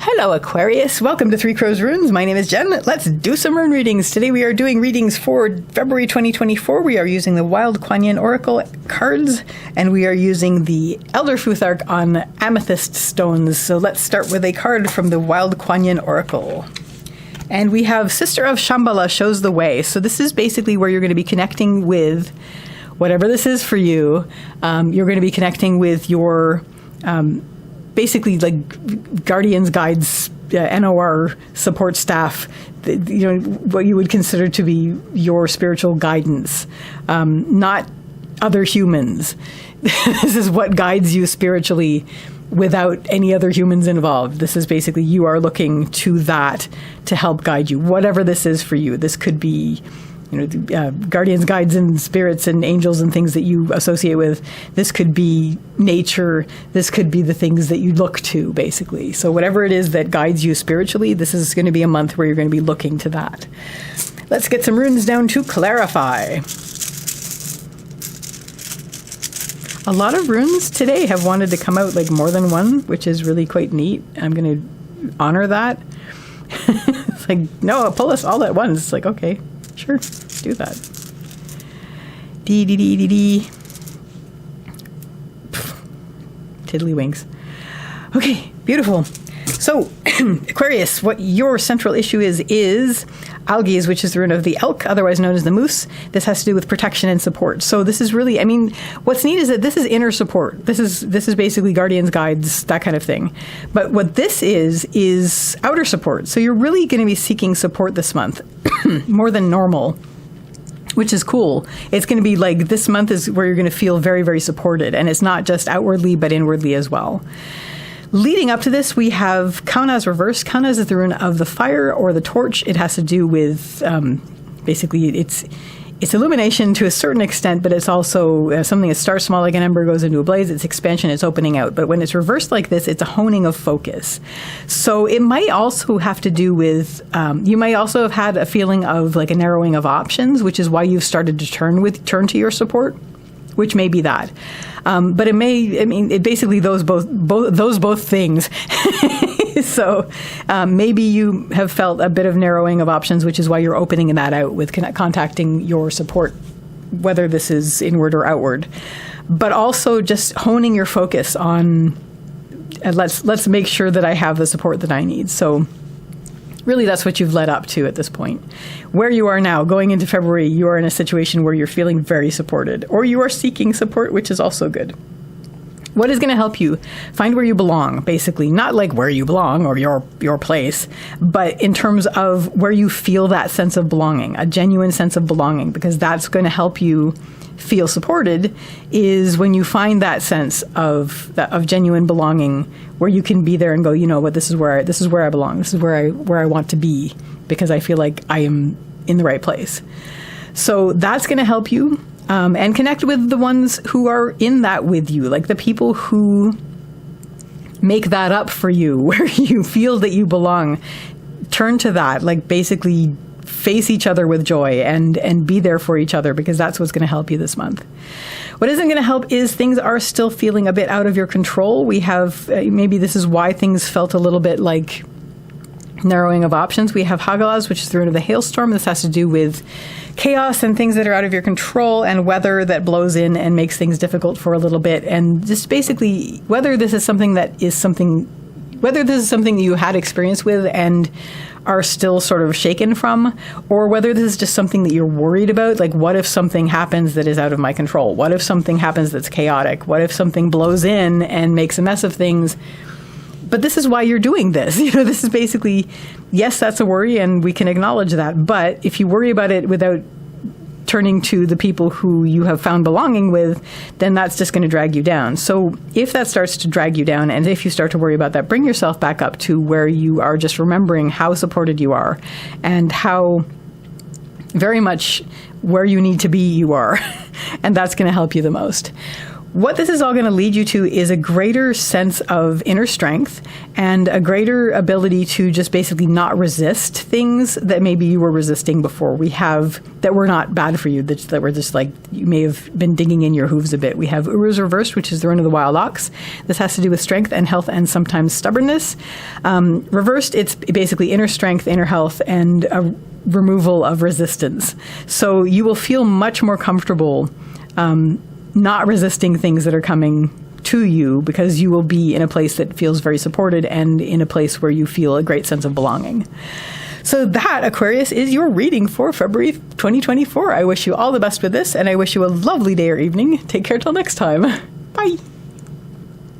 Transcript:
Hello Aquarius, welcome to Three Crows Runes. My name is Jen. Let's do some rune readings. Today we are doing readings for February 2024. We are using the Wild Kuan Yin Oracle cards, and we are using the Elder Futhark on Amethyst stones. So let's start with a card from the Wild Kuan Yin Oracle. And we have Sister of Shambhala shows the way. So this is basically where you're going to be connecting with whatever this is for you. You're going to be connecting with your basically like guardians, guides, NOR support staff, what you would consider to be your spiritual guidance, not other humans. This is what guides you spiritually without any other humans involved. This is basically you are looking to that to help guide you, whatever this is for you. This could be guardians, guides, and spirits and angels and things that you associate with. This could be nature. This could be the things that you look to, basically. So whatever it is that guides you spiritually, this is going to be a month where you're going to be looking to that. Let's get some runes down to clarify. A lot of runes today have wanted to come out like more than one, which is really quite neat. I'm going to honor that. It's like, no, pull us all at once. It's like, okay. Sure, do that. Dee. Tiddlywinks. Okay, beautiful. So, Aquarius, what your central issue is algae, which is the rune of the elk, otherwise known as the moose. This has to do with protection and support. So this is really, what's neat is that this is inner support. This is basically guardians, guides, that kind of thing. But what this is outer support. So you're really going to be seeking support this month, more than normal, which is cool. It's going to be like this month is where you're going to feel very, very supported. And it's not just outwardly, but inwardly as well. Leading up to this, we have Kauna's reverse. Kauna's is the rune of the fire or the torch. It has to do with, basically, it's illumination to a certain extent, but it's also something that starts small like an ember, goes into a blaze. It's expansion, it's opening out. But when it's reversed like this, it's a honing of focus. So it might also have to do with, you might also have had a feeling of like a narrowing of options, which is why you've started to turn to your support, which may be that. But it may, it basically those both things. So maybe you have felt a bit of narrowing of options, which is why you're opening that out with contacting your support, whether this is inward or outward. But also just honing your focus on, let's make sure that I have the support that I need. So really, that's what you've led up to at this point. Where you are now, going into February, you are in a situation where you're feeling very supported, or you are seeking support, which is also good. What is going to help you find where you belong, basically? Not like where you belong or your place, but in terms of where you feel that sense of belonging, a genuine sense of belonging, because that's going to help you feel supported, is when you find that sense of genuine belonging, where you can be there and go, you know what, this is where I belong. This is where I want to be, because I feel like I am in the right place. So that's going to help you, and connect with the ones who are in that with you, like the people who make that up for you, where you feel that you belong. Turn to that, like basically face each other with joy and be there for each other, because that's what's going to help you this month. What isn't going to help is things are still feeling a bit out of your control. We have, maybe this is why things felt a little bit like narrowing of options. We have Hagalaz, which is the rune of the hailstorm. This has to do with chaos and things that are out of your control, and weather that blows in and makes things difficult for a little bit. And just basically, whether this is something that you had experience with and are still sort of shaken from, or whether this is just something that you're worried about, like what if something happens that is out of my control? What if something happens that's chaotic? What if something blows in and makes a mess of things? But this is why you're doing this. This is basically, yes, that's a worry, and we can acknowledge that. But if you worry about it without turning to the people who you have found belonging with, then that's just going to drag you down. So if that starts to drag you down, and if you start to worry about that, bring yourself back up to where you are just remembering how supported you are and how very much where you need to be you are. And that's going to help you the most. what this is all going to lead you to is a greater sense of inner strength and a greater ability to just basically not resist things that maybe you were resisting before. We have that were not bad for you, that were just like you may have been digging in your hooves a bit. We have Uru's reversed, which is the rune of the wild ox. This has to do with strength and health and sometimes stubbornness. Reversed, it's basically inner strength, inner health, and a removal of resistance. So you will feel much more comfortable not resisting things that are coming to you, because you will be in a place that feels very supported and in a place where you feel a great sense of belonging. So that, Aquarius, is your reading for February 2024. I wish you all the best with this, and I wish you a lovely day or evening. Take care till next time. Bye.